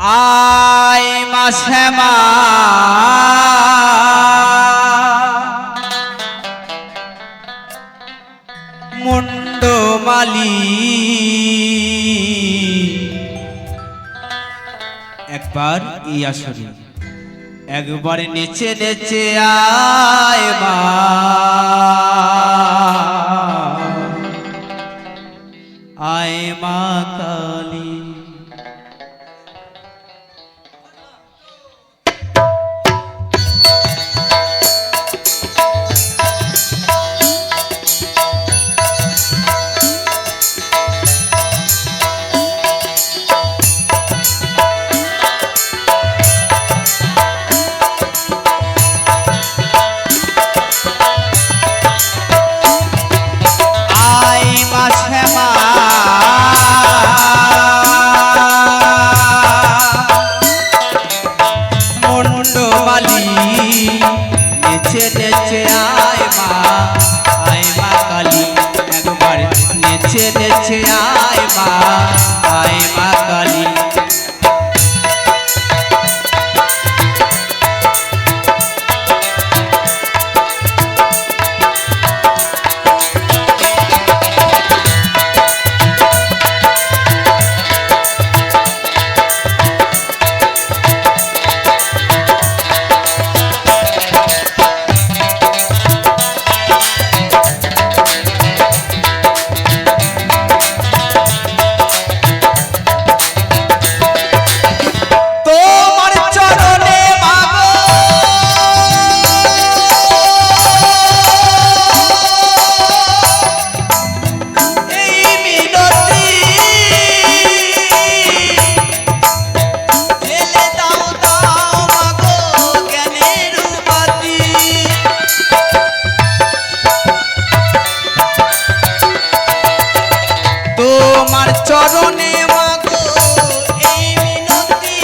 আয় মা শ্যামা মুন্ডমালি একবার এই আসরে একবার নেচে নেচে আয় মা আয় মা কালী নেচে নেচে আয় মা আয় মা কালী একবার নেচে নেচে আয় মা আয় মা কালী চরণে মাগো এই মিনতি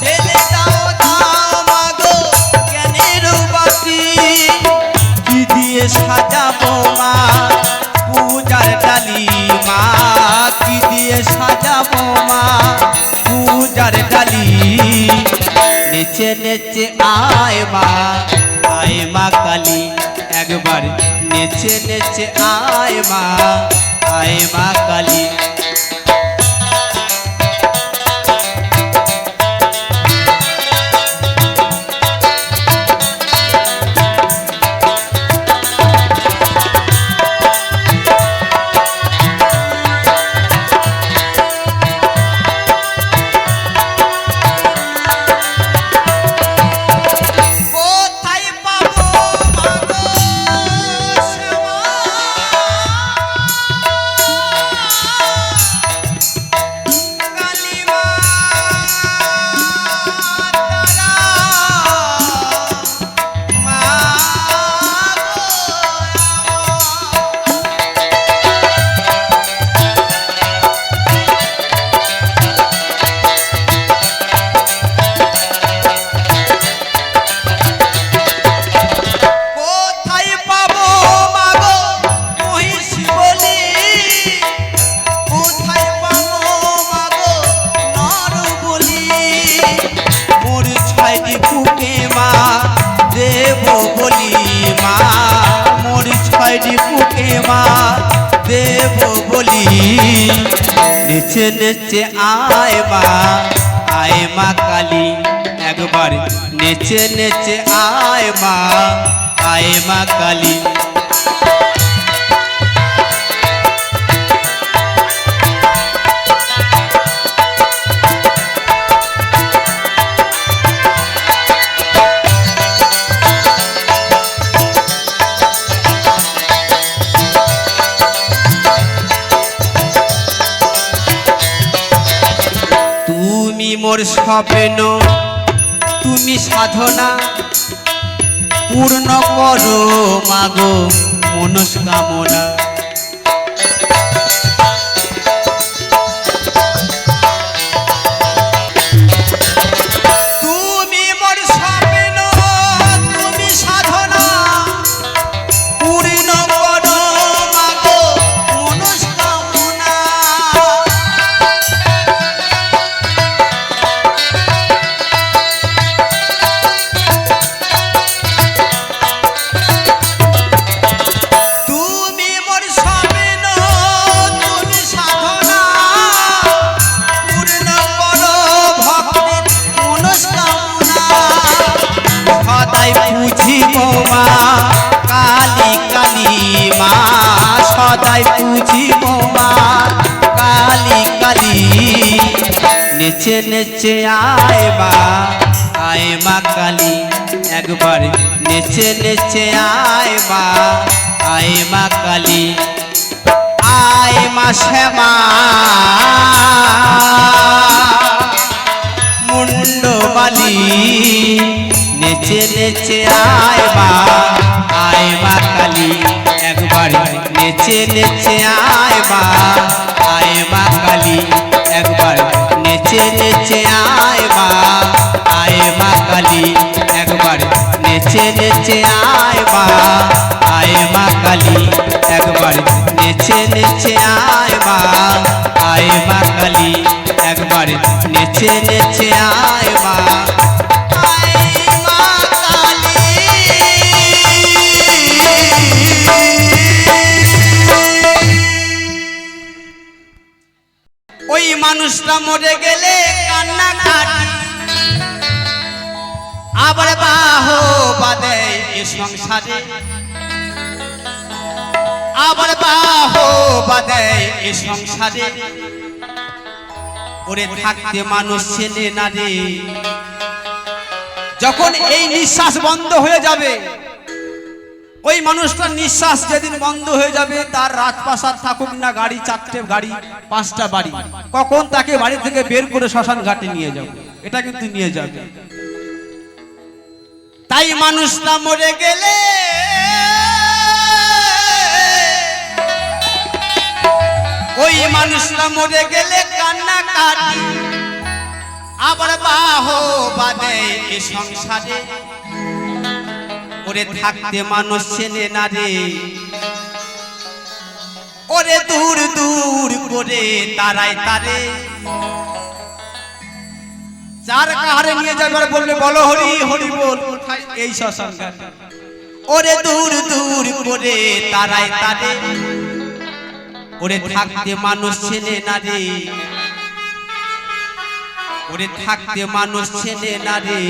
জেলে দাও দাও মাগো জ্ঞানের বাতি কি দিয়ে সাজাবো মা পূজার ডালি মা কি দিয়ে সাজাবো মা পূজার ডালি নেচে নেচে আয় মা কালী একবার নেচে নেচে আয় মা কালী দেব বলি নেচে নেচে আয় মা কালী একবার নেচে নেচে আয় মা কালী মোর স্বপ্ন তুমি সাধনা পূর্ণ করো মাগো মনস্কামনা তুমি মোর স্বপ্ন তুমি সাধনা নেচে নেচে আয় মা কালী একবার নেচে নেচে আয় মা কালী আয় মা শ্যামা মুন্ডমালি নেচে নেচে আয় মা কালী একবার নেচে নেচে আয় মা কালী একবার নেচে নেচে আয় মা কালী একবার নেচে নেচে আয় মা কালী একবার নেচে নেচে আয় মা কালী একবার নেচে নেচে আয় মা ওই মানুষটা মরে গেলে কান্না কাটি আবার বাহ বাদে এ সংসারে আবার বাহ বাদে এ সংসারে ওরে থাকতে মানুষ ছেলে না রে যখন এই নিঃশ্বাস বন্ধ হয়ে যাবে ওই মানুষটার নিঃশ্বাস যেদিন বন্ধ হয়ে যাবে তার রাজপ্রাসাদ থাকুক না গাড়ি 4টে গাড়ি 5টা বাড়ি কখন তাকে বাড়ি থেকে বের করে শ্মশান ঘাটে নিয়ে যাবে এটা কিন্তু নিয়ে যাবে তাই মানুষটা মরে গেলে ওই মানুষটা মরে গেলে কান্না কাটি আবার বাহ বাদে এ সংসারে ওরে থাকতে মানুষ ছেলে না রে ওরে দূর দূর করে তারাই তারে চার কাহারে নিয়ে যাবার বললে বলো হরি হরি বল কোথায় এই শ্মশান ঘাট ওরে দূর দূর করে তারাই তারে ওরে থাকতে মানুষ ছেলে না রে ওরে থাকতে মানুষ ছেলে না রে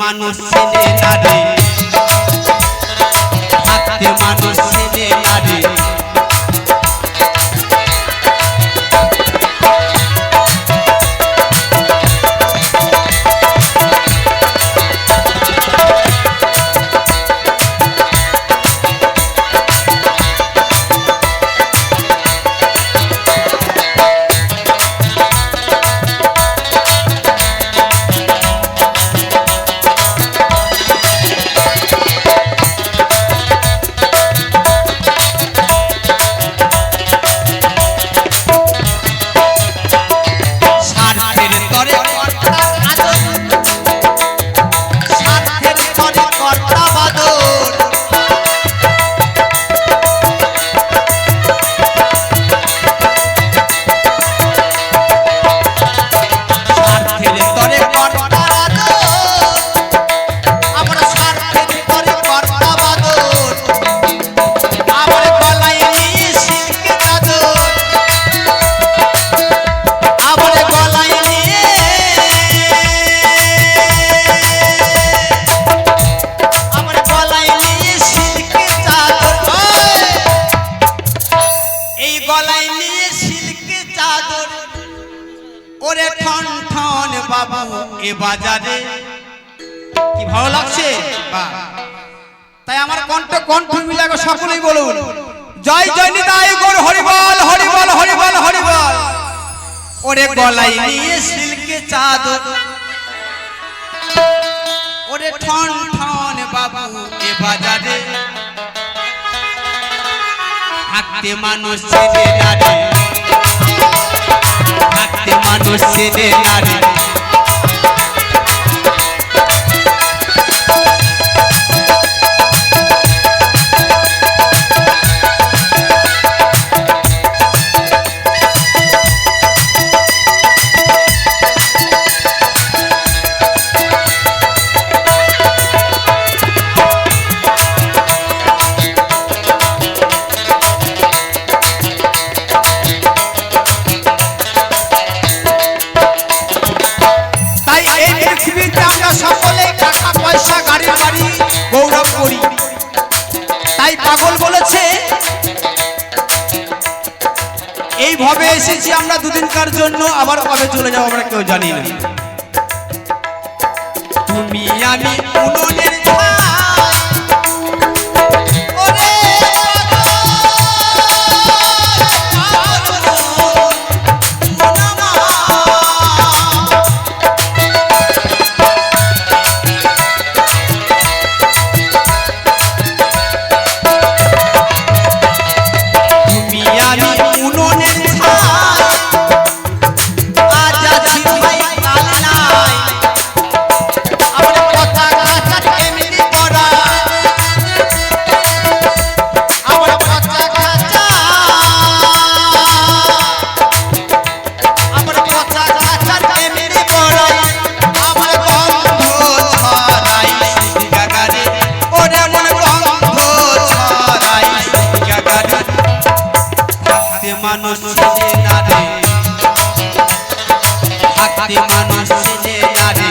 মানুষ ছেলে না রে থাকতে মানুষ ছেলে না রে ওরে ঠন ঠন বাবু এ বাজারে কি ভালো লাগছে তাই আমার কণ্ঠ মিলাকে সকলেই বলুন জয় জয় নিতাই গৌর হরি বল হরি বল হরি বল হরি বল ওরে গলায় নিয়ে সিল্কে চাদর ওরে ঠন ঠন বাবু এ বাজারে থাকতে মানুষ ছেলে না রে থাকতে মানুষ ছেলে না রে পাগল বলেছে এইভাবে এসেছি আমরা দুদিনকার জন্য, আবার কবে চলে যাবো আমরা কেউ জানি না। তুমি আমি উনুনের মানুষ ছেলে নারে, থাকতে মানুষ ছেলে নারে।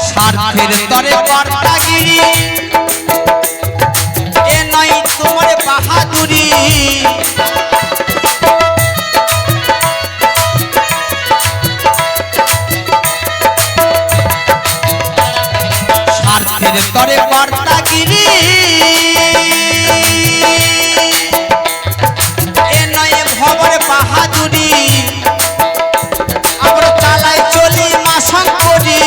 স্বার্থের তরে কর্তাগিরি এ নয় তোমার বাহাদুরি, স্বার্থের তরে কর্তাগিরি এ নয় ভবর বাহাদুরি, আমরা চালাই চলি মাসং করি,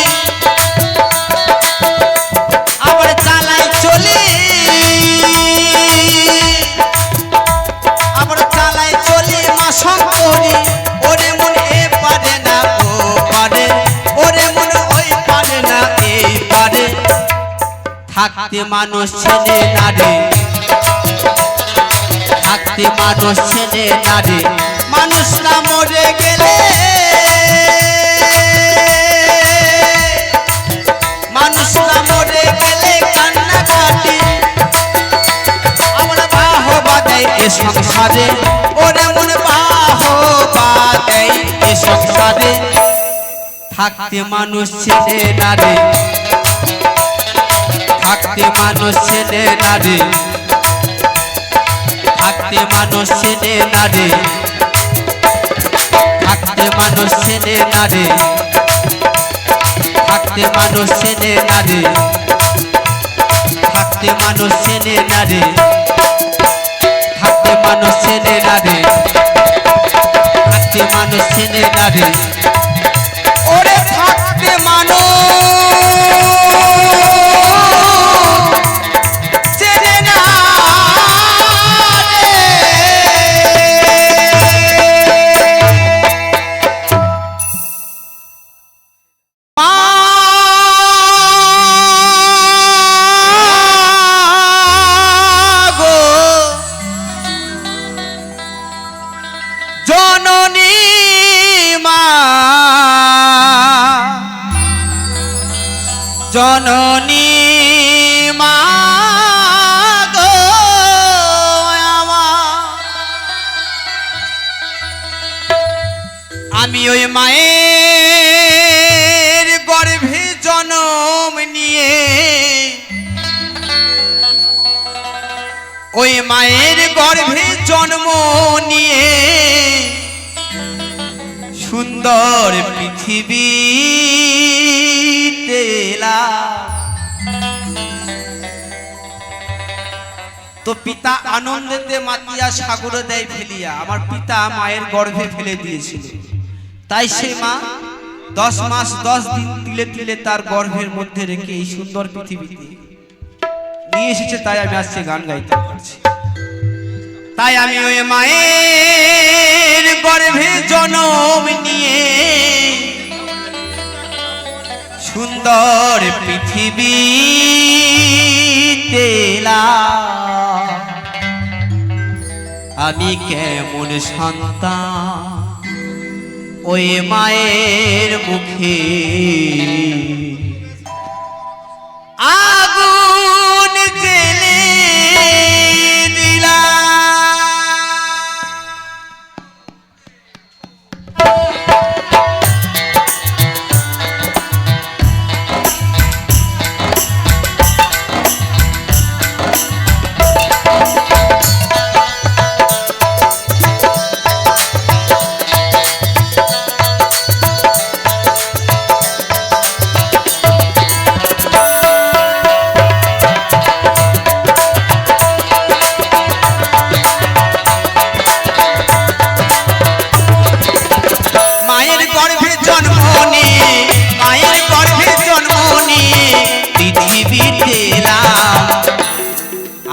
থাকতে মানুষ ছেলে নারে, থাকতে মানুষ ছেলে নারে। মানুষ না মরে গেলে, মানুষ না মরে গেলে কান্না কাটি, আমরা বাহবা দেয় এ সংসারে, ওরে মনে বাহবা দেয় এ সংসারে। থাকতে মানুষ ছেলে নারে, থাকতে মানুষ ছেলে নারে, থাকতে মানুষ ছেলে নারে, থাকতে মানুষ ছেলে নারে, থাকতে মানুষ ছেলে নারে, থাকতে মানুষ ছেলে নারে, থাকতে মানুষ ছেলে নারে, থাকতে মানুষ ছেলে নারে, ওরে থাকতে মানুষ জননী মা গো আমি ওই মায়ের গর্ভে জন্ম নিয়ে, ওই মায়ের গর্ভে জন্ম নিয়ে সুন্দর পৃথিবী তো পিতা আনন্দেতে মাতিয়া সাগরে দেয় ফেলিয়া। আমার পিতা মায়ের গর্ভে ফেলে দিয়েছিল, তাই সে মা 10 মাস 10 দিন তিলে তিলে তার গর্ভের মধ্যে রেখে এই সুন্দর পৃথিবীতে নিয়ে এসেছে। তাই আমি আজকে গান গাইতে পারছি। তাই আমি ওই মায়ের গর্ভে জন্ম নিয়ে সুন্দর পৃথিবীতে আমি কেমন সন্তান ওই মায়ের মুখে আগুন জ্বেলে দিলাম।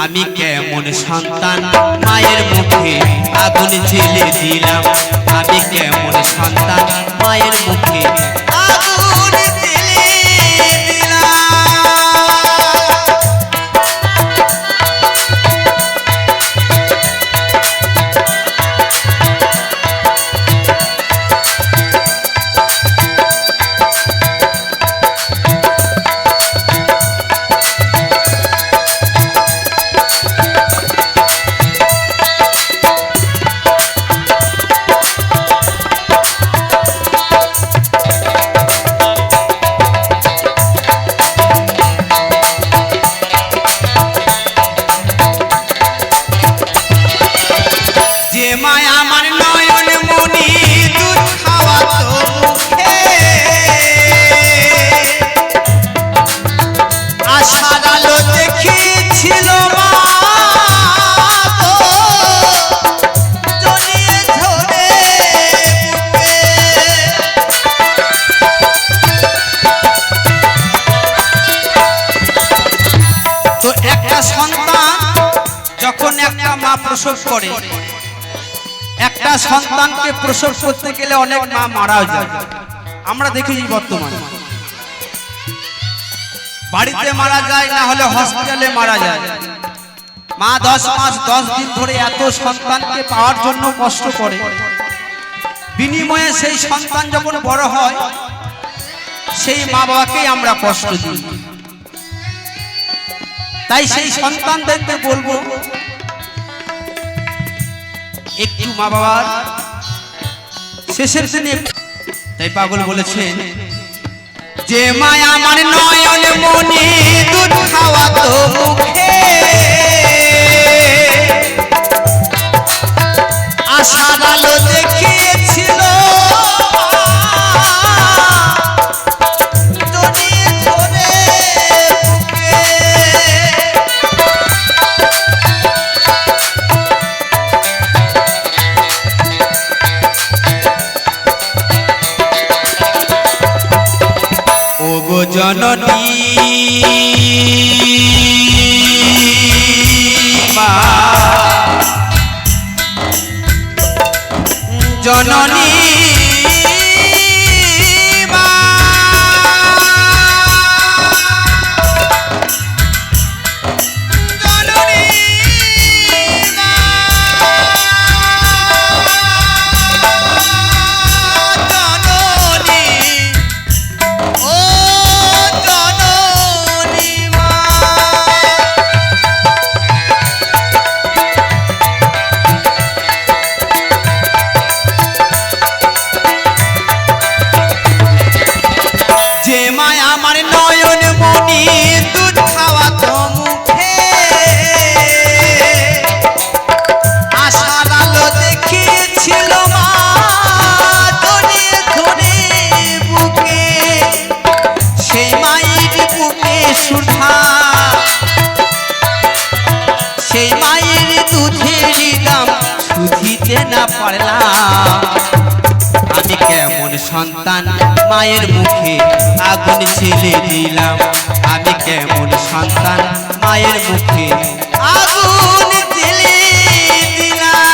আমি কেমন সন্তান মায়ের মুখে আগুন জ্বেলে দিলাম। আমি কেমন সন্তান মায়ের মুখে আগুন জ্বেলে দিলাম। প্রসব করে একটা সন্তানকে প্রসব করতে গেলে অনেক মা মারা যায়। আমরা দেখেছি বর্তমানে বাড়িতে মারা যায়, না হলে হসপিটালে মারা যায়। মা 10 মাস 10 দিন ধরে এত সন্তানকে পাওয়ার জন্য কষ্ট করে, বিনিময়ে সেই সন্তান যখন বড় হয় সেই মা বাবাকেই আমরা কষ্ট দিই। তাই সেই সন্তানদেরকে বলবো একটু মা বাবার শেষের দিনে। তাই পাগল বলেছেন যে মায়া আমার নয়ন মনে দুধ খাওয়াতো মুখে, আশার আলো দেখিয়েছিল জননী মা জননী মা জননী মা জননী ও আমি কেমন সন্তান মায়ের মুখে আগুন ছেলে দিলাম। আমি কেমন সন্তান মায়ের মুখে আগুন ছেলে দিলাম।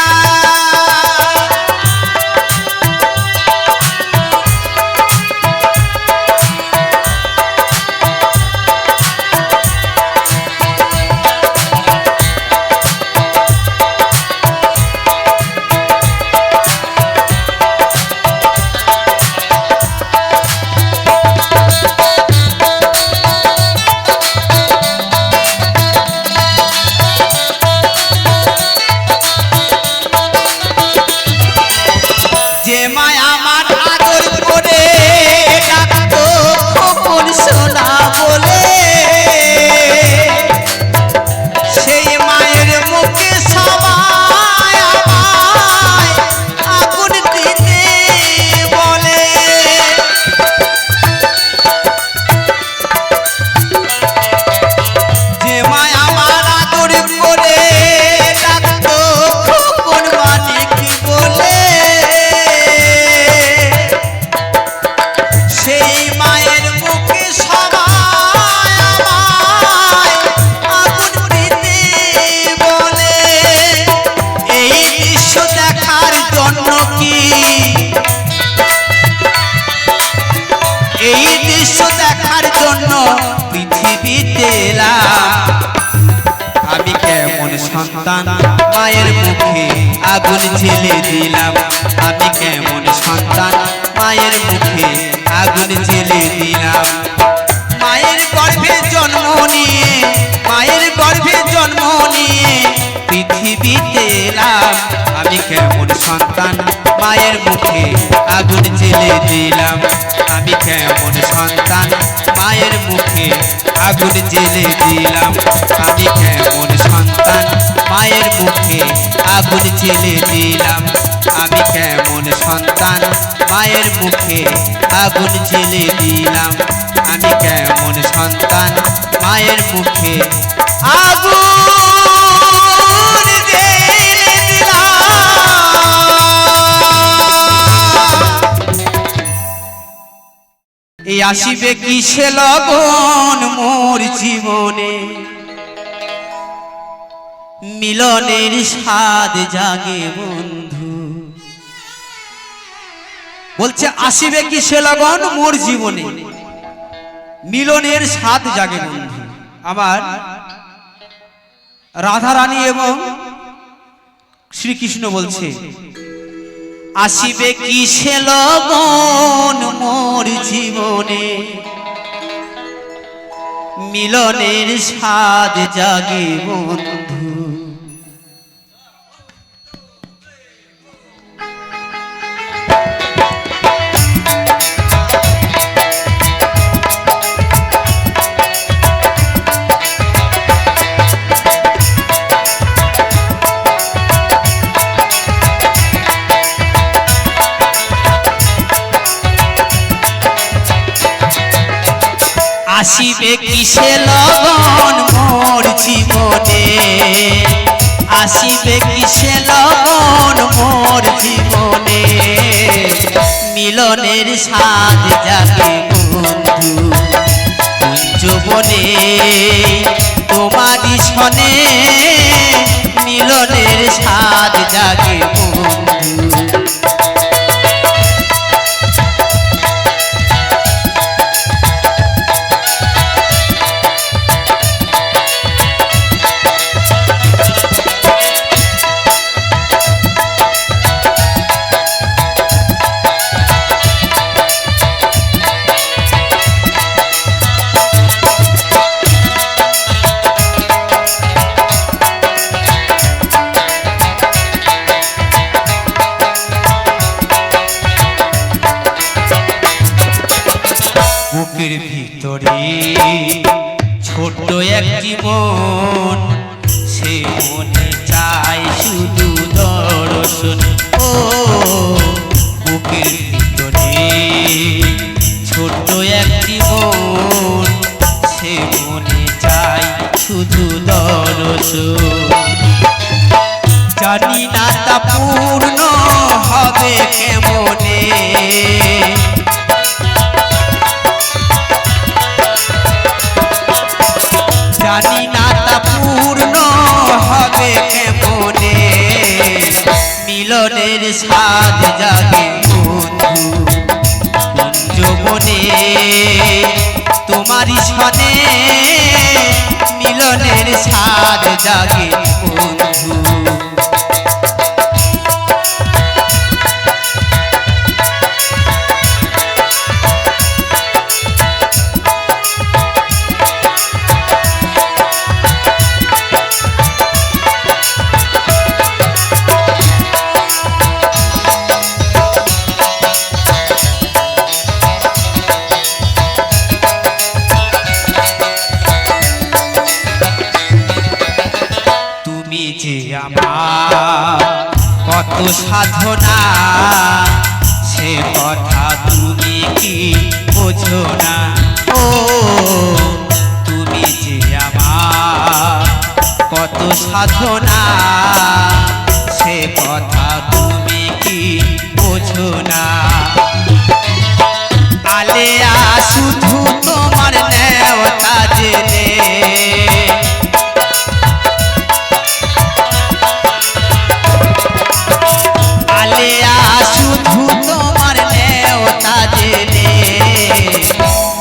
এলাম আমি কেমন সন্তান মায়ের মুখে আগুন জ্বেলে দিলাম আমি কেমন সন্তান মায়ের মুখে আগুন জ্বেলে দিলাম মায়ের গর্ভে জন্ম নিয়ে মায়ের গর্ভে জন্ম নিয়ে পৃথিবীতে এলাম আমি কেমন সন্তান মায়ের মুখে আগুন জ্বেলে দিলাম আমি কেমন সন্তান মায়ের মুখে আগুন জ্বেলে দিলাম আমি কেমন সন্তান মায়ের মুখে আগুন জ্বেলে দিলাম আমি কেমন সন্তান মায়ের মুখে আগুন জ্বেলে দিলাম আমি কেমন সন্তান মায়ের মুখে আগুন জ্বেলে দিলাম এই আসিবে কিসে লগন মোর জীবনে মিলনের স্বাদ জাগে বন্ধু বলছে আসিবে কিসে লগন মোর জীবনে মিলনের স্বাদ জাগে বন্ধু আমার রাধা রানী এবং শ্রীকৃষ্ণ বলছে আসিবে কিসে লগন মোর জীবনে মিলনের স্বাদ জাগে বন্ধু আসিবে কিসে লগন মোর জীবনে আসিবে কিসে লগন মোর জীবনে মিলনের স্বাদ জাগে বন্ধু কুঞ্জবনে তোমারি সনে মিলনের স্বাদ জাগে বন্ধু বুকের ভিতরে ছোট একটি মন সে মনে চায় শুধু দর্শন ও বুকের ভিতরে ছোট একটি মন সে মনে চায় শুধু দর্শন জানি না তা পূর্ণ হবে কেমনে জানি না তা পূর্ণ হবে কেমনে মিলনের স্বাদ জাগে বন্ধু কুঞ্জবনে তোমারি সনে মিলনের স্বাদ জাগে বন্ধু যে আমার কত সাধনা সে কথা তুমি কি বোঝো না ও তুমি যে আমার কত সাধনা সে কথা তুমি কি বোঝো না আলেয়া শুধু তোমার নেওয়া জেনে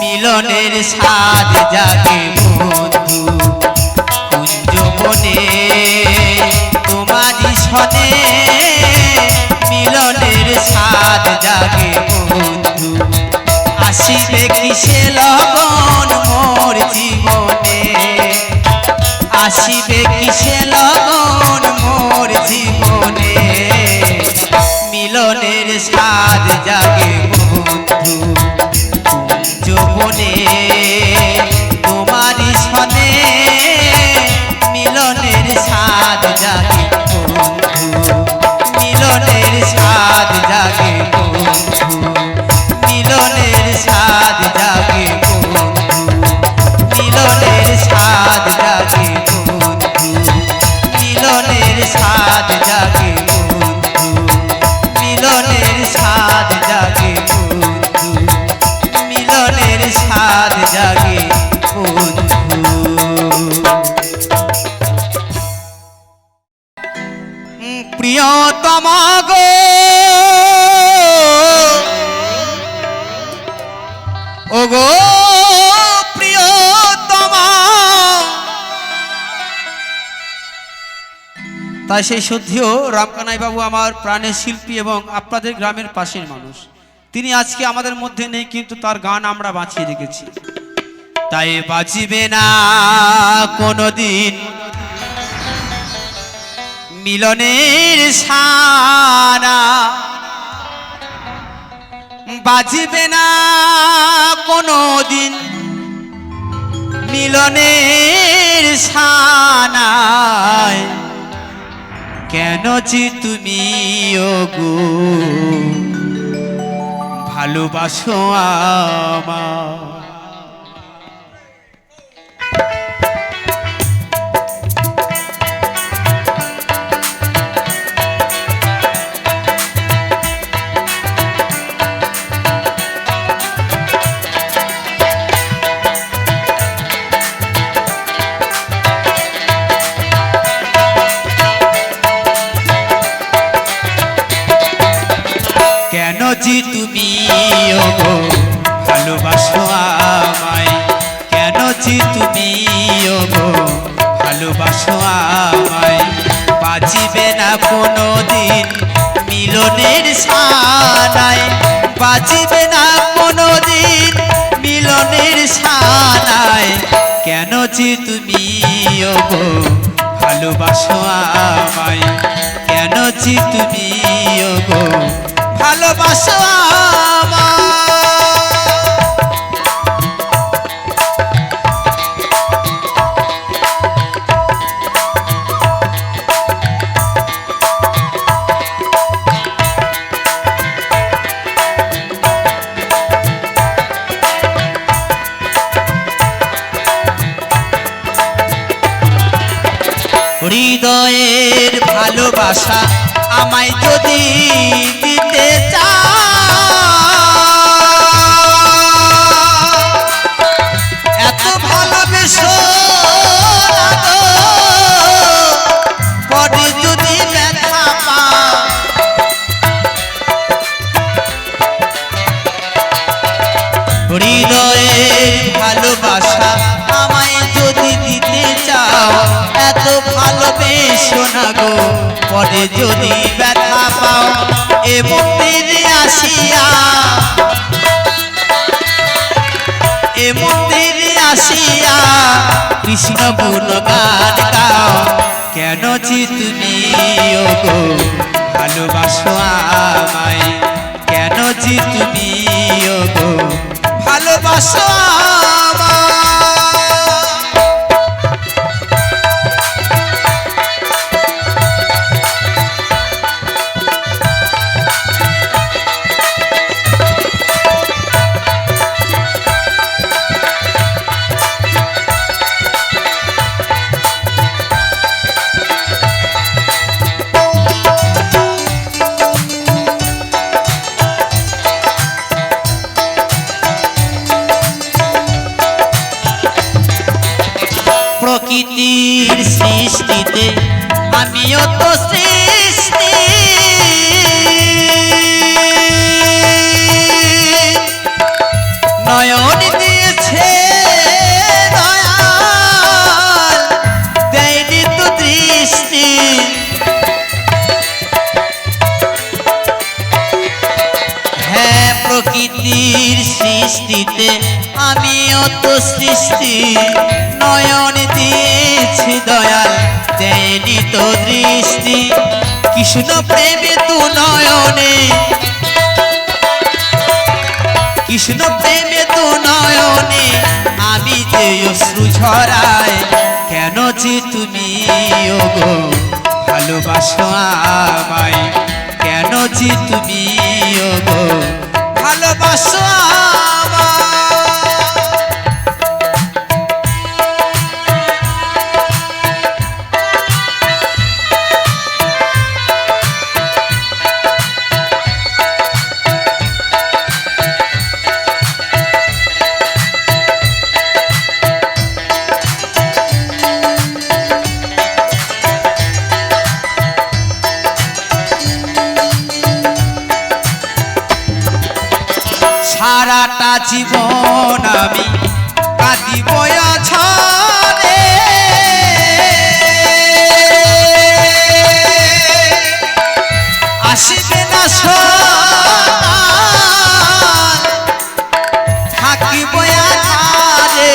মিলনের স্বাদ জাগে বন্ধু সাদ জাগে বন্ধু যৌবনে তোমারই সনে মিলনের সাদ জাগে বন্ধু মিলনের সাদ জাগে বন্ধু মিলনের সাদ জাগে বন্ধু মিলনের সাদ জাগে বন্ধু মিলনের সাদ জাগে বন্ধু মিলনের সাদ জাগে বন্ধু মিলনের সাদ জাগে বন্ধু। প্রিয়তমা গো ও গো প্রিয়তমা, তাই সেই সত্যিও রামকানাই বাবু আমার প্রাণের শিল্পী এবং আপনাদের গ্রামের পাশের মানুষ। তিনি আজকে আমাদের মধ্যে নেই, কিন্তু তার গান আমরা বাঁচিয়ে রেখেছি। তাই বাঁচিবে না কোনোদিন মিলনের সানা, বাজিবে না কোনোদিন মিলনের সানায়। কেন যে তুমি ওগো ভালোবাসো আমায়। কেন যে তুমি ওগো ভালোবাসো আমায়, কেন যে তুমি ওগো ভালোবাসো আমায়। বাজিবে না কোনোদিন মিলনের সানায়, বাজিবে না কোনোদিন মিলনের সানায়। কেন যে তুমি ওগো ভালোবাসো আমায়, কেন যে তুমি ওগো ভালোবাসো আমায়। হৃদয়ের ভালোবাসা আমায় যদি দিতে চাও, এত ভালোবেসো না গো পরে যদি ব্যথা পাও। হৃদয়ের ভালোবাসা আমায় যদি দিতে চাও, এত ভালোবেসো না গো পরে যদি ব্যথা পাও। এ মন্দিরে আসিয়া, এ মন্দিরে আসিয়া কৃষ্ণ গুণগান গাও। কেন যে তুমি ওগো ভালোবাসো আমায়, কেন যে তুমি ওগো ভালোবাসো আমায়। প্রকৃতির সৃষ্টিতে আমিও তো সৃষ্টি, নয়ন দিয়েছে দয়াল দেয়নি তো দৃষ্টি। হ্যাঁ প্রকৃতির সৃষ্টিতে আমিও তো সৃষ্টি, নয়ন দিয়েছি দয়াল দেয়নি তো দৃষ্টি। কৃষ্ণ প্রেমে তু নয়নে ঝরায় কেন যে তুমি ওগো ভালোবাসো আমায় কেন যে তুমি ওগো ভালোবাসো আমায় সারাটা জীবন আমি কাঁদিব আছাড়ে আসিবে না সকাল থাকিব আধারে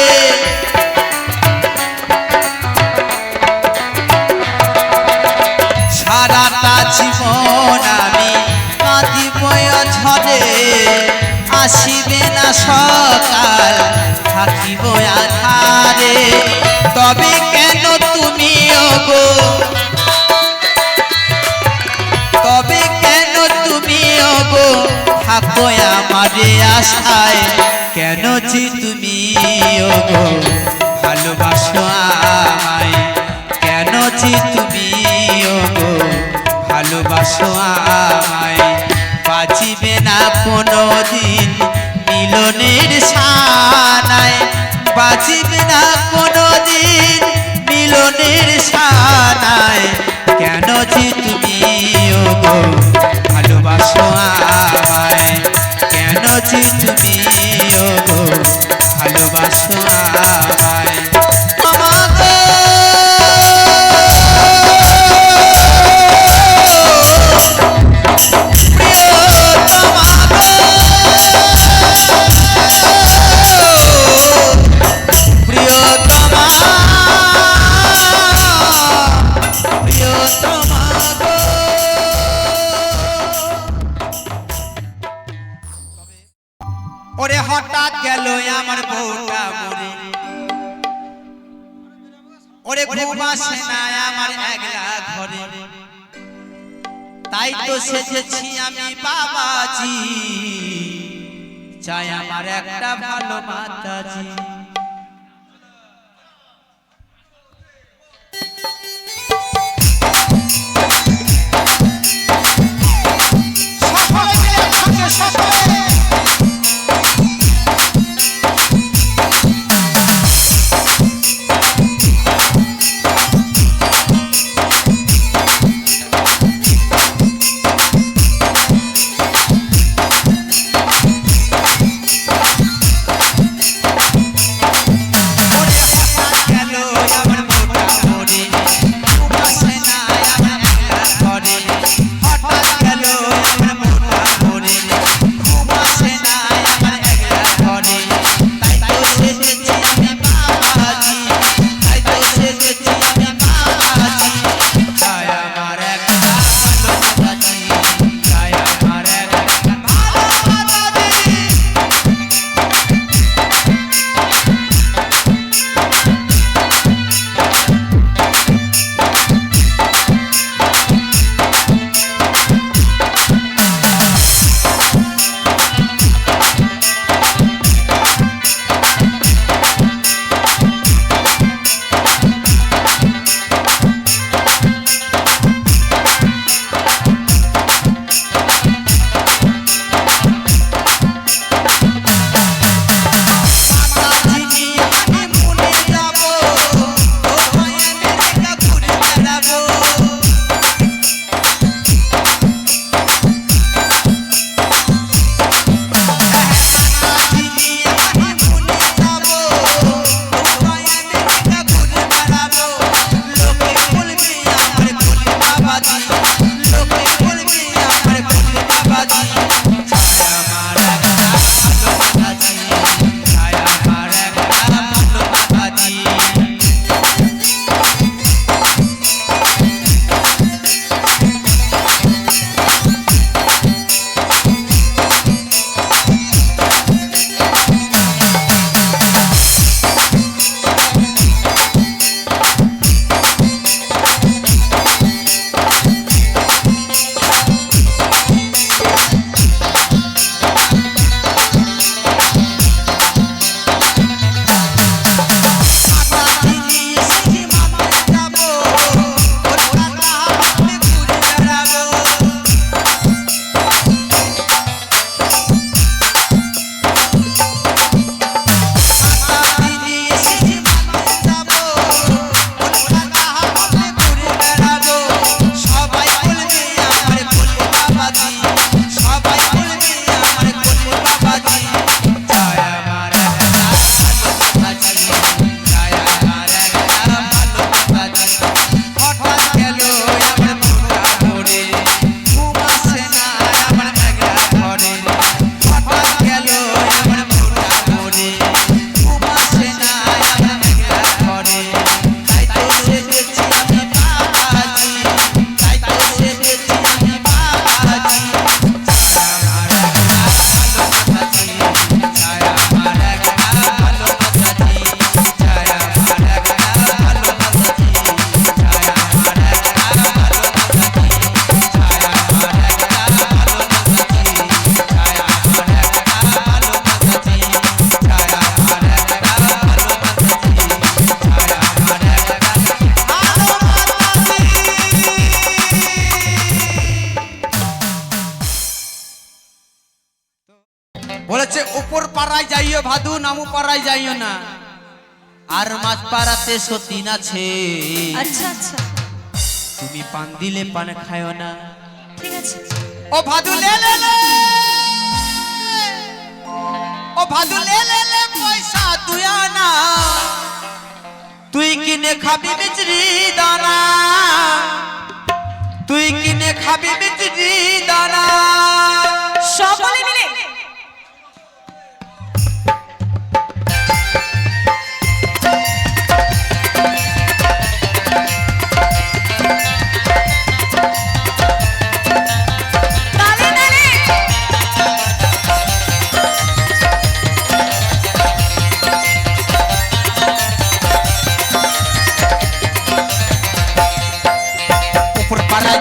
সারাটা জীবন আমি কাঁদিব আছাড়ে আসিবে না সকাল থাকিব আধারে তবে কেন তুমি ওগো তবে কেন তুমি ওগো থাকো আমারে আশায় কেন যে তুমি ওগো ভালোবাসো আমায় কেন যে তুমি ওগো ভালোবাসো আমায় বাঁচিবে না কোনোদিন মিলনের সানায় বাঁচিবে না কোনোদিন মিলনের সানায় কেন যে তুমি ওগো ভালোবাসো আমায় কেন যে তুমি ওগো ভালোবাসো আমায় ওরে হঠাৎ গেল আমার বউটা মরে ওরে ঘুম আসে না আমার একলা ঘরে তাই তো সেজেছি আমি বাবাজি চাই আমার একটা ভালো মাতাজি বলেছে উপর পাড়ায় যাইও ভাদু, নামু পাড়ায় যাইও না। আর মাছ পাড়াতে সতীন আছে। আচ্ছা আচ্ছা, তুমি পান দিলে পান খায়ও না। ঠিক আছে। ও ভাদু লে লে লে, ও ভাদু লে লে লে পয়সা তুই আনা, তুই কিনে খাবি মিচড়ি দানা, তুই কিনে খাবি মিচড়ি দানা। সকলে মিলে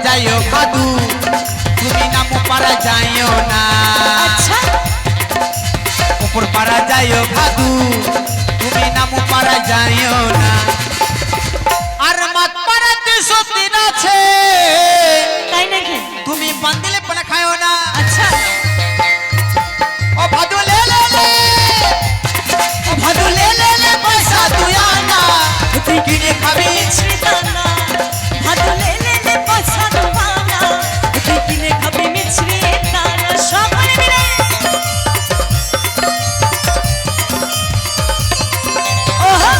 যাইও ভাদু, তুমি নামু পাড়া যাইও না। আচ্ছা, উপর পাড়া যাইও ভাদু, তুমি নামু পাড়া যাইও না। আর মাত পাড়াতে সতীন আছে, তাই নাকি? তুমি পান দিলে পান খায়ও না। আচ্ছা, ও ভাদু লে লে লে, ও ভাদু লে লে লে পয়সা তুই আনা, তুই কিনে খাবি মিছরি দানা। ভাদু লে লে লে পয়সা দুবানা, তুই কিনে খাবি মিছরি দানা। সকলে মিলে ওহো,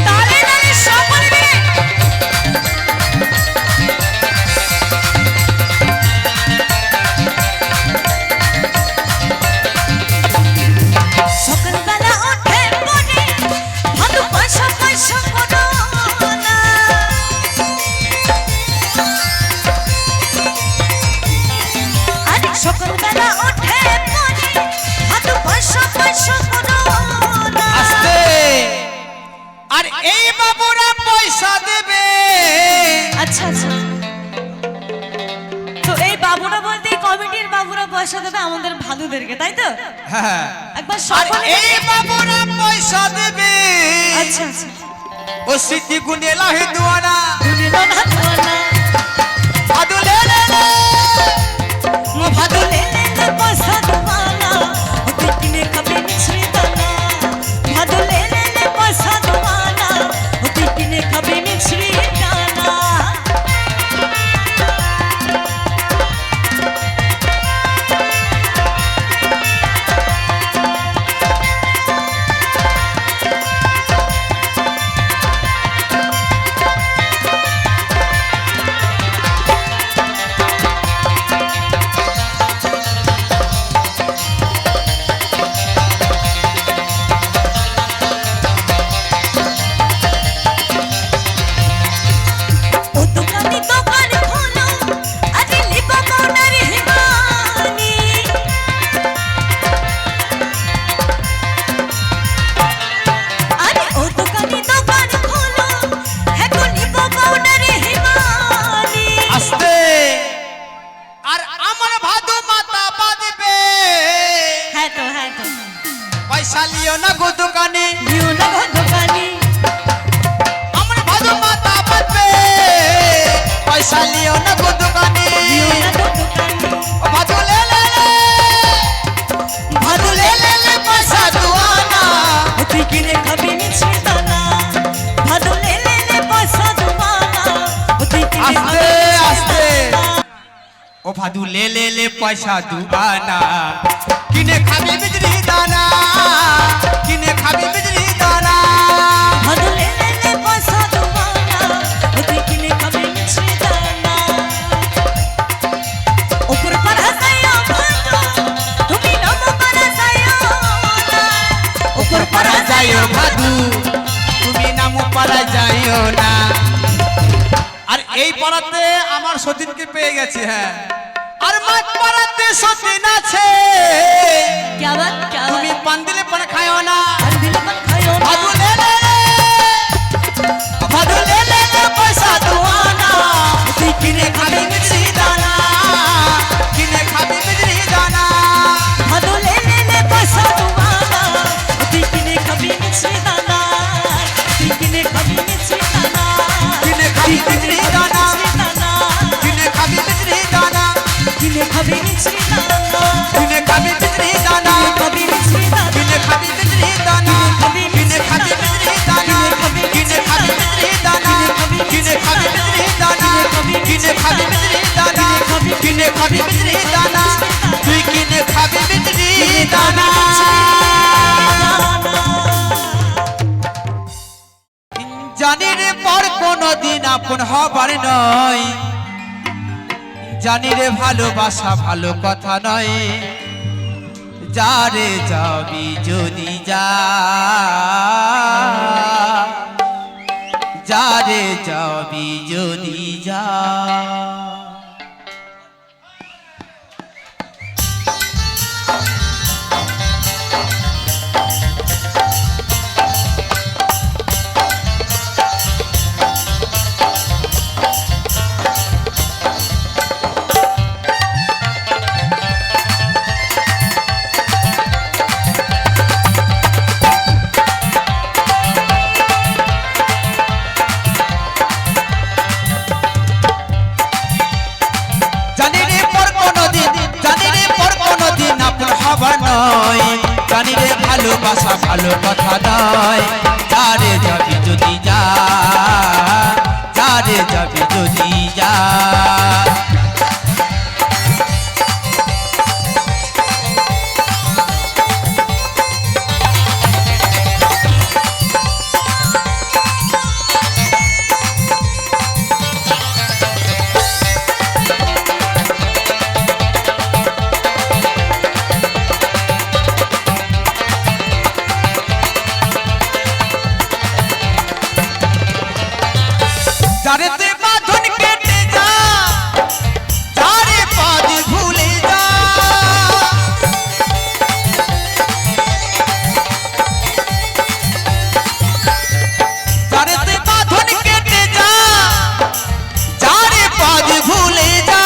তালে তালে সকলে মিলে সকালবেলা উঠে পড়ে ভাদু পয়সা পয়সা করো না। আরে সকালবেলা উঠে পড়ে ভাদু পয়সা পয়সা করো না। আস্তে। আর এই বাবুরা পয়সা দেবে। আচ্ছা আচ্ছা, তো এই বাবুরা বলতে এই কমিটির বাবুরা পয়সা দেবে আমাদের ভাদুদেরকে, তাই তো? হ্যাঁ, একবার আর সকলে এই বাবুরা পয়সা দেবে। আচ্ছা আচ্ছা, ও স্মৃতি গুনে লাহি দুয়ানা, দুনিয়া না দুয়ানা। ভাদু লে লে লে, ও ভাদু লে লে লে পয়সা দুবানা, তুই কিনে খাবি মিছরি দানা। ভাদু লে লে লে পয়সা দুবানা, তুই কিনে খাবি মিছরি দানা। ও দোকানি দোকান খোলো, আরে লিবা পাউডার হিমানি। আরে ও দোকানি দোকান খোলো, হ্যাঁ গো লিবা পাউডার হিমানি। আস্তে। আর আমার ভাদু মাতা বাঁধবে। হ্যাঁ তো হ্যাঁ তো, পয়সা লিও না গো দোকানে, নিও না গো দোকানি। আমার ভাদু মাতা বাঁধবে। পয়সা লিও না গো দোকানে, নিও না গো দোকানি। ও ভাদু লে লে লে, ভাদু লে লে লে পয়সা দুয়ানা, তুই কিনে খাবি মিছরি দানা। ভাদু লে লে লে পয়সা দুবানা, তুই কিনে আস্তে খাবি মিছরি আস্তে। দানা। ও ভাদু লে লে লে পয়সা দুয়ানা, কিনে খাবি বিজলি দানা, কিনে খাবি বিজলি দানা। ভাদু লে লে লে পয়সা দুবানা, তুই কিনে খাবি মিছরি দানা। উপর পাড়া যাইও ভাদু, তুমি নামো পাড়া যাইও না। উপর পাড়া যাইও ভাদু, তুমি নামু পাড়া যাইও না। আর এই পাড়াতে আমার সতীনকে পেয়ে গেছি। হ্যাঁ, আর মাঠ পাড়াতে সতীন আছে। क्या बात क्या তুমি बात, পান দিলে পান খায়ও না। দিলে পান খাইও না। ভাদু লে লে লে, ভাদু লে লে লে পয়সা দুয়ানা, তুই কিনে খাবি মিছরি দানা, কিনে খাবি মিছরি দানা। ভাদু লে লে লে হবার নয়, জানি রে ভালোবাসা ভালো কথা নয়, যারে যাবি যদি যা, যারে যাবি যদি যা। জানি রে ভালোবাসা ভালো কথা নয়, যারে যাবি যদি যা, যারে যাবি যদি যা। যারে তুই বাঁধন কেটে যা, যারে পদ ভুলে যা, যারে তুই বাঁধন কেটে যা, যারে পদ ভুলে যা।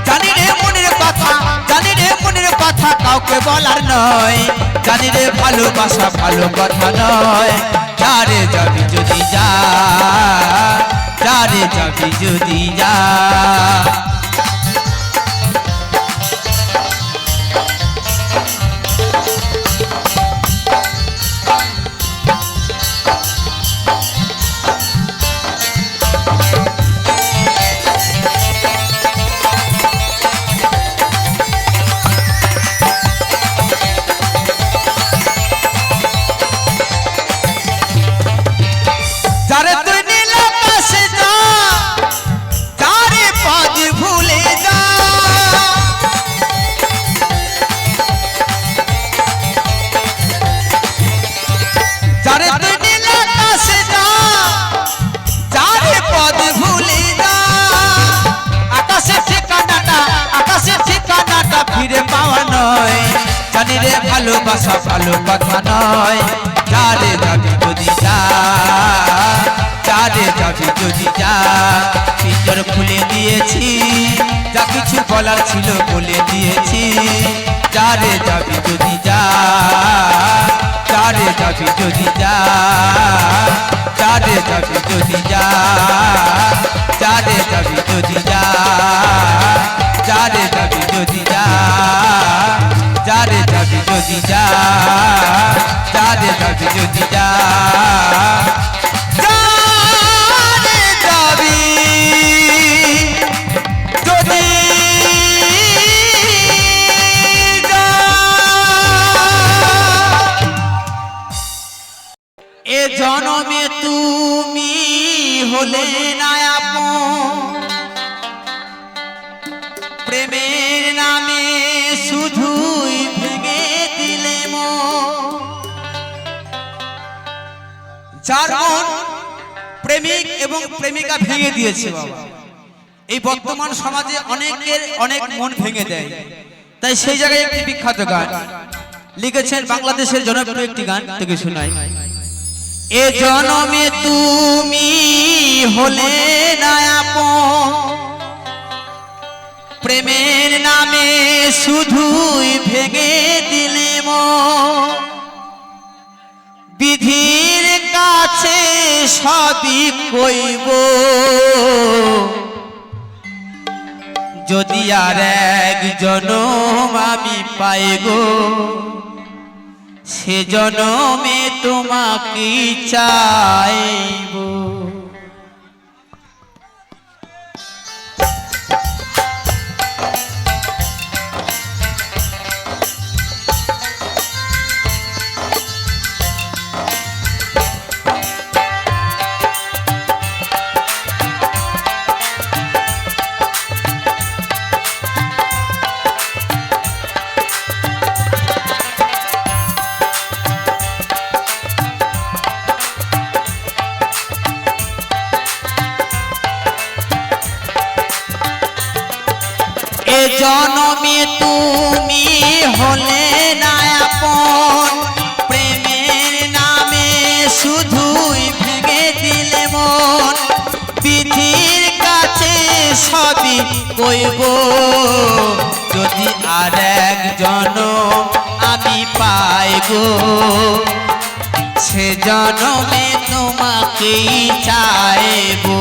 জানি রে মনের কথা, জানি রে মনের কথা কাউকে বলার নয়, জানি রে ভালোবাসা ভালো কথা নয়, যারে যাবি যদি যা, যারে যাবি যদি যা। যারে তুই নীল আকাশে যা, যারে পদ ভুলে যা, যারে তুই নীল আকাশে যা, যারে পদ ভুলে যা। আকাশের ঠিকানাটা, আকাশের ঠিকানাটা ফিরে পাওয়া নয়, জানি রে ভালোবাসা ভালো কথা নয়, যারে যাবি যদি যা, যারে যাবি যদি যা। পিঞ্জর খুলে দিয়েছি, যা কিছু বলার ছিল বলে দিয়েছি, যারে যাবি যদি যা, যারে যাবি যদি যা, যারে যাবি যদি যা, যারে যাবি যদি যা, যারে যাবি যদি যা, যারে যাবি যদি যা, যারে যাবি যদি যা, যারে যাবি যদি যা। এ জনমে তুমি হলে না আপন, প্রেমের নামে শুধুই ভেঙে দিলে মন। যার মন প্রেমিক এবং প্রেমিকা ভেঙে দিয়েছে বাবা, এই বর্তমান সমাজে অনেকের অনেক মন ভেঙে দেয়, তাই সেই জায়গায় একটি বিখ্যাত গান লিখেছেন বাংলাদেশের জনপ্রিয় একটি গান থেকে শোনাই। এ জনমে তুমি হলে না আপন, প্রেমের নামে শুধুই ভেঙে দিলে মন। বিধির কাছে সবই কইব, যদি আর এক জনম আমি পাই গো, সে জনমে তোমাকে চাইব। গো সে জনমে তোমাকেই চাইবো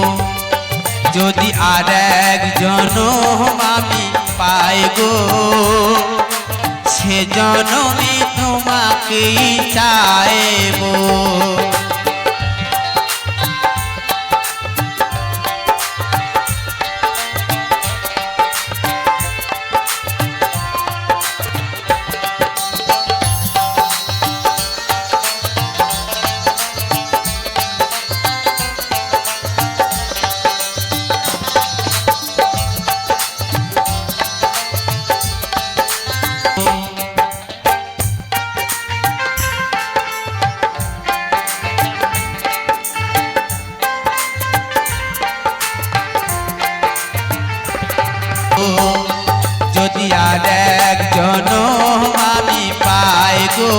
যদি আর এক জনম আমি পাই গো সে জনমে তোমাকেই চাইবো। যদি আর এক জনম আমি পাই গো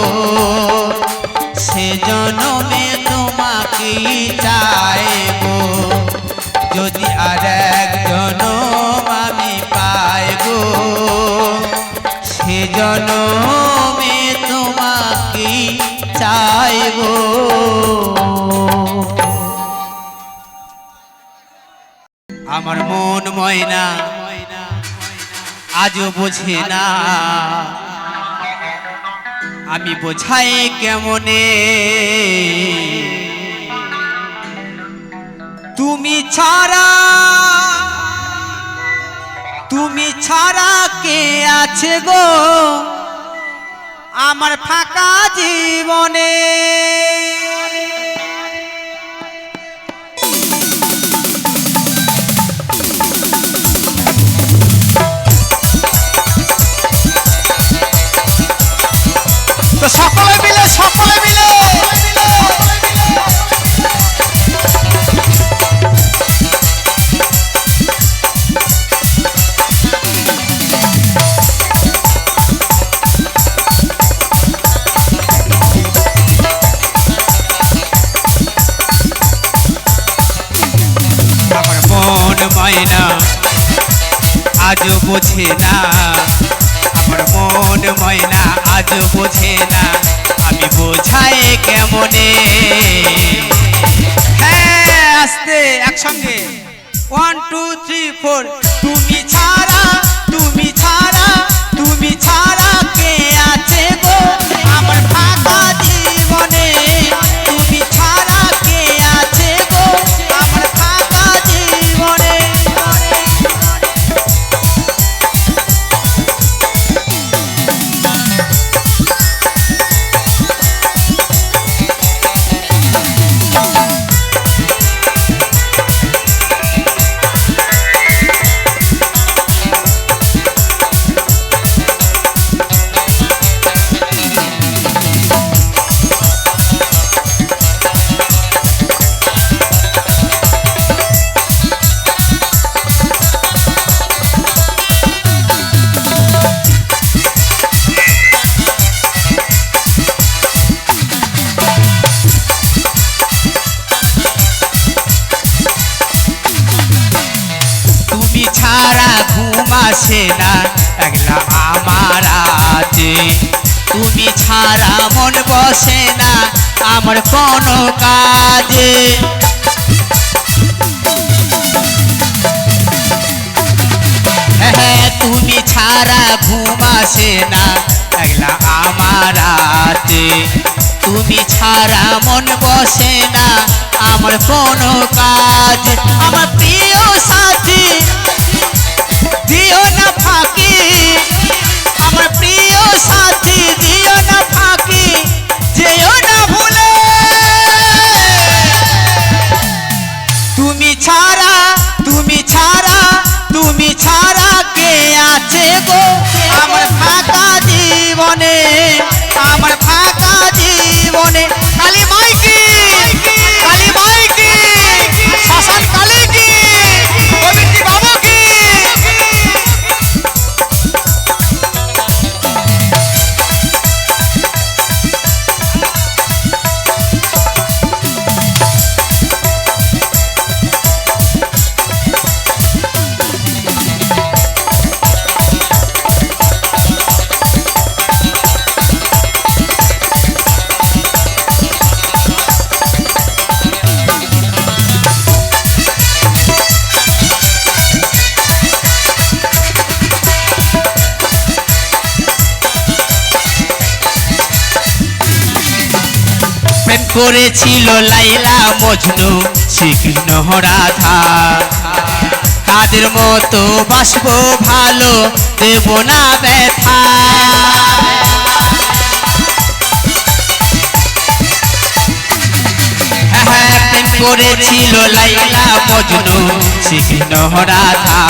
সে জনমে তোমাকেই চাইবো যদি আর এক জনম আমি পাই গো সে জনমে তোমাকেই চাইবো। আমার মন ময়না আজও বোঝে না আমি বোঝাই কেমনে তুমি ছাড়া কে আছে গো আমার ফাঁকা জীবনে। তো সকলে মিলে আমার মন ময়না আজও বোঝে না আমার মন ময়না আজ বোঝে না আমি বোঝাই কেমনে। হ্যাঁ আস্তে একসঙ্গে 1 2 3 4 তুমি ছাড়া কে আছে গো আমার ফাঁকা জীবনে তুমি ছাড়া কে আছে গো আমার ফাঁকা জীবনে। ছাড়া ঘুম আসে না একলা আমার রাতে তুমি ছাড়া মন বসে না আমার কোনো কাজে। হ্যাঁ তুমি ছাড়া ঘুম আসে না একলা আমার রাতে তুমি ছাড়া মন বসে না আমার কোনো কাজ। আমার প্রিয় সাথী দিও না ফাঁকি আমার প্রিয় সাথী দিও না ফাঁকি যেও না ভুলে তুমি ছাড়া কে আছে গো আমার ফাঁকা জীবনে আমার ফাঁকা জীবনে। কালী মাই কি শ্মশান কালী কি গোবিন্দ বাবু কি। করেছিল লাইলা মজনু শ্রীকৃষ্ণ রাধা তাদের মতো বাসবো ভালো দেব না ব্যথা প্রেম করেছিল লাইলা মজনু শ্রীকৃষ্ণ রাধা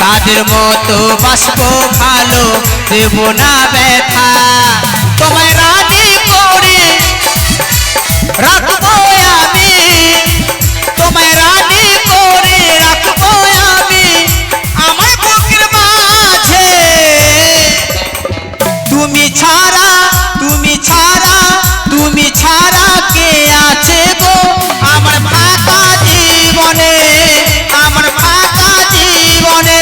তাদের মতো বাসবো ভালো দেব না ব্যথা তোমায় রানী করে রাখবো আমি তোমায় রানী করে রাখবো আমি আমার বুকের মাঝে তুমি ছাড়া তুমি ছাড়া তুমি ছাড়া কে আছে গো আমার ফাঁকা জীবনে আমার ফাঁকা জীবনে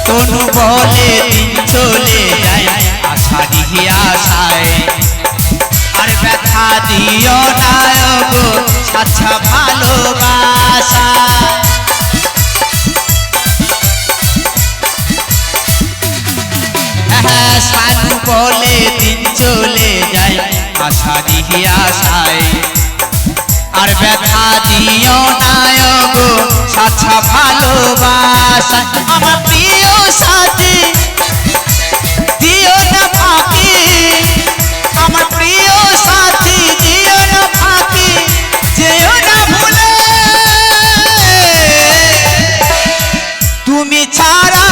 তনু বলে দিন চলে যায় আশারি আশায় আর ব্যথা দিও না গো আচ্ছা ভালোবাসা সানু বলে দিন চলে যায় আশারি আশায় আর ব্যথা দিও না গো আচ্ছা ভালোবাসা আমার প্রিয় সাথী দিও না ফাঁকি আমার প্রিয় সাথী দিও না ফাঁকি যেও না ভুলে তুমি ছাড়া